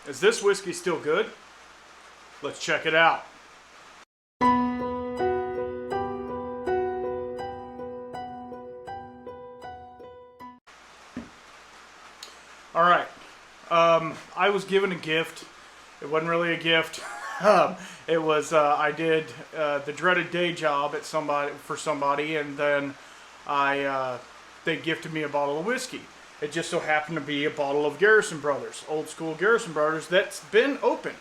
Is this whiskey still good? Let's check it out. All right. I was given a gift. It wasn't really a gift. It was I did the dreaded day job at somebody, and then they gifted me a bottle of whiskey. It just so happened to be a bottle of Garrison Brothers, old school Garrison Brothers, that's been open.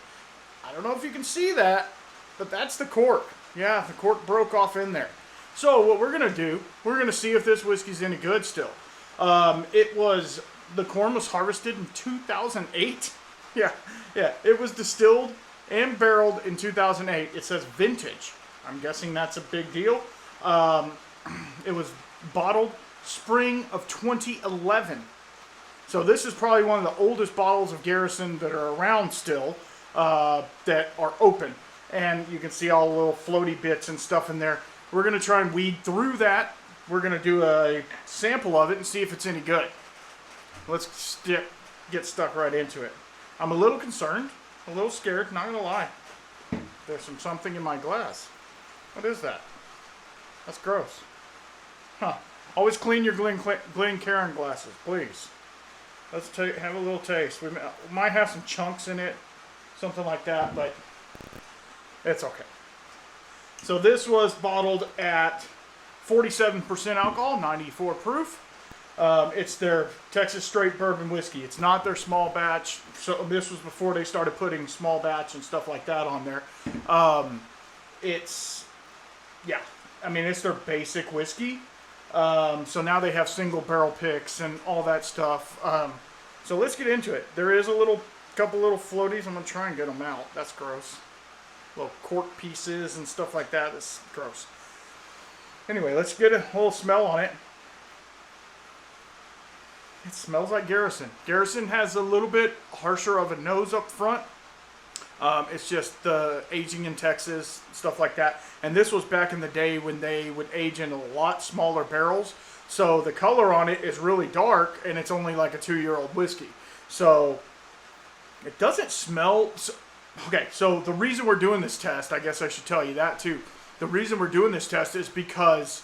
I don't know if you can see that, but that's the cork. Yeah, the cork broke off in there. So what we're gonna do, we're gonna see if this whiskey's any good still. The corn was harvested in 2008. Yeah, it was distilled and barreled in 2008. It says vintage. I'm guessing that's a big deal. It was bottled spring of 2011. So this is probably one of the oldest bottles of Garrison that are around still, that are open. And you can see all the little floaty bits and stuff in there. We're going to try and weed through that. We're going to do a sample of it and see if it's any good. Let's get stuck right into it. I'm a little concerned, a little scared, not going to lie. There's something in my glass. What is that? That's gross. Huh. Always clean your Glencairn glasses, please. Let's have a little taste. We might have some chunks in it, something like that, but it's okay. So this was bottled at 47% alcohol, 94 proof. It's their Texas straight bourbon whiskey. It's not their small batch. So this was before they started putting small batch and stuff like that on there. It's their basic whiskey. So now they have single barrel picks and all that stuff. So let's get into it. There is couple little floaties. I'm going to try and get them out. That's gross. Little cork pieces and stuff like that. That's gross. Anyway, let's get a whole smell on it. It smells like Garrison. Garrison has a little bit harsher of a nose up front. It's just the aging in Texas, stuff like that. And this was back in the day when they would age in a lot smaller barrels. So the color on it is really dark, and it's only like a 2-year-old whiskey. So it doesn't smell... So the reason we're doing this test, I guess I should tell you that too. The reason we're doing this test is because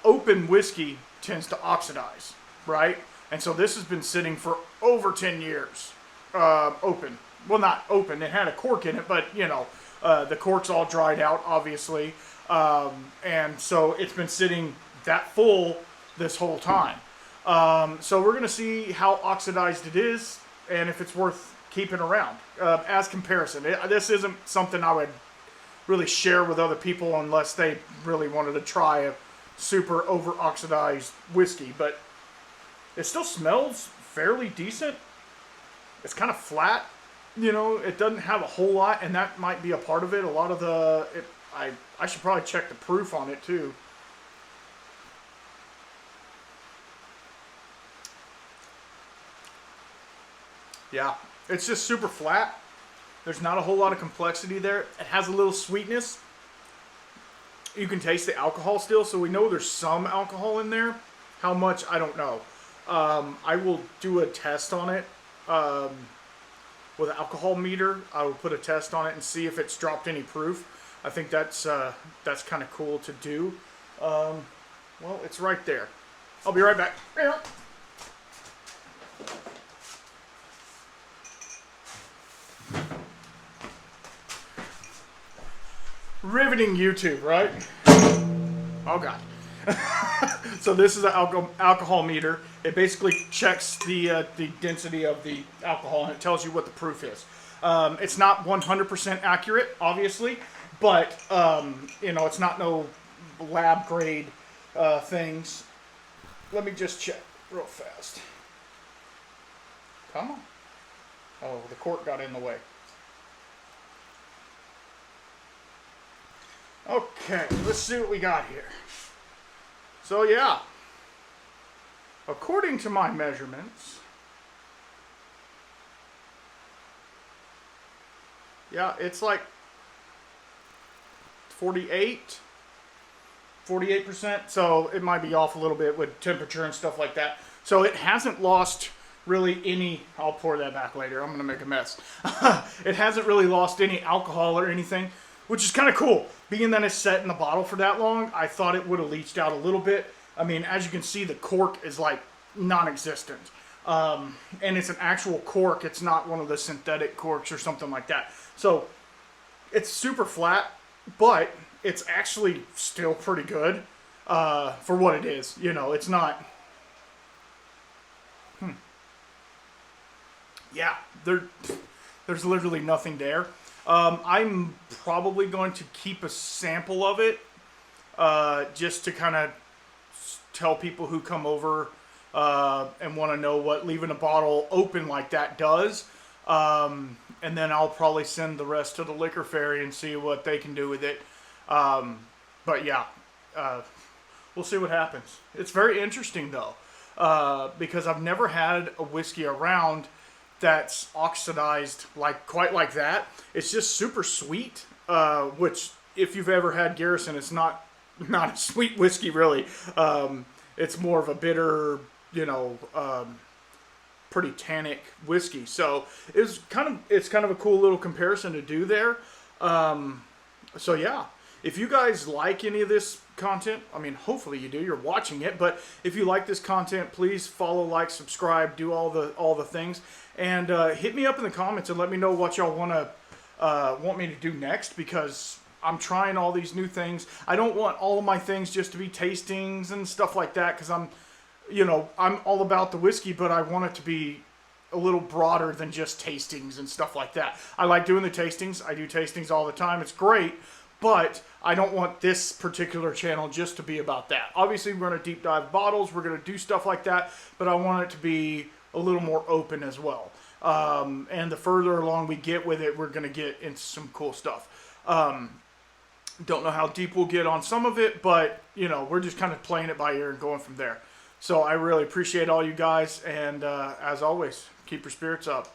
open whiskey tends to oxidize, right? And so this has been sitting for over 10 years open. Well, not open. It had a cork in it, but, the cork's all dried out, obviously. And so it's been sitting that full this whole time. So we're going to see how oxidized it is and if it's worth keeping around as comparison. This isn't something I would really share with other people unless they really wanted to try a super over-oxidized whiskey. But it still smells fairly decent. It's kind of flat. It doesn't have a whole lot, and that might be a part of it. A lot of I should probably check the proof on it too. Yeah, it's just super flat. There's not a whole lot of complexity there. It has a little sweetness. You can taste the alcohol still, so we know there's some alcohol in there. How much, I don't know. I will do a test on it. With an alcohol meter, I will put a test on it and see if it's dropped any proof. I think that's kind of cool to do. Well, it's right there. I'll be right back. Riveting YouTube, right? Oh God. So this is an alcohol meter. It basically checks the density of the alcohol, and it tells you what the proof is. It's not 100% accurate, obviously, but it's not no lab grade things. Let me just check real fast. Come on. Oh, the cork got in the way. Okay, let's see what we got here. So yeah, according to my measurements, yeah, it's like 48%. So it might be off a little bit with temperature and stuff like that. So it hasn't lost really any, I'll pour that back later, I'm going to make a mess. It hasn't really lost any alcohol or anything, which is kind of cool. Being that it's set in the bottle for that long, I thought it would have leached out a little bit. I mean, as you can see, the cork is like non-existent. And it's an actual cork. It's not one of the synthetic corks or something like that. So it's super flat, but it's actually still pretty good for what it is. You know, it's not... Yeah, there's literally nothing there. I'm probably going to keep a sample of it just to kind of tell people who come over and want to know what leaving a bottle open like that does. And then I'll probably send the rest to the liquor fairy and see what they can do with it. But yeah, we'll see what happens. It's very interesting though, because I've never had a whiskey around that's oxidized quite like that. It's just super sweet, which if you've ever had Garrison, it's not a sweet whiskey really. It's more of a bitter, you know, pretty tannic whiskey. So it's kind of a cool little comparison to do there. So yeah, if you guys like any of this content, I mean, hopefully you do, you're watching it, but if you like this content, please follow, like, subscribe, do all the things, and hit me up in the comments and let me know what y'all want me to do next, because I'm trying all these new things. I don't want all of my things just to be tastings and stuff like that, because I'm all about the whiskey, but I want it to be a little broader than just tastings and stuff like that. I like doing the tastings. I do tastings all the time. It's great, but I don't want this particular channel just to be about that. Obviously, we're going to deep dive bottles. We're going to do stuff like that, but I want it to be a little more open as well. And the further along we get with it, we're going to get into some cool stuff. Don't know how deep we'll get on some of it, but, you know, we're just kind of playing it by ear and going from there. So I really appreciate all you guys, and as always, keep your spirits up.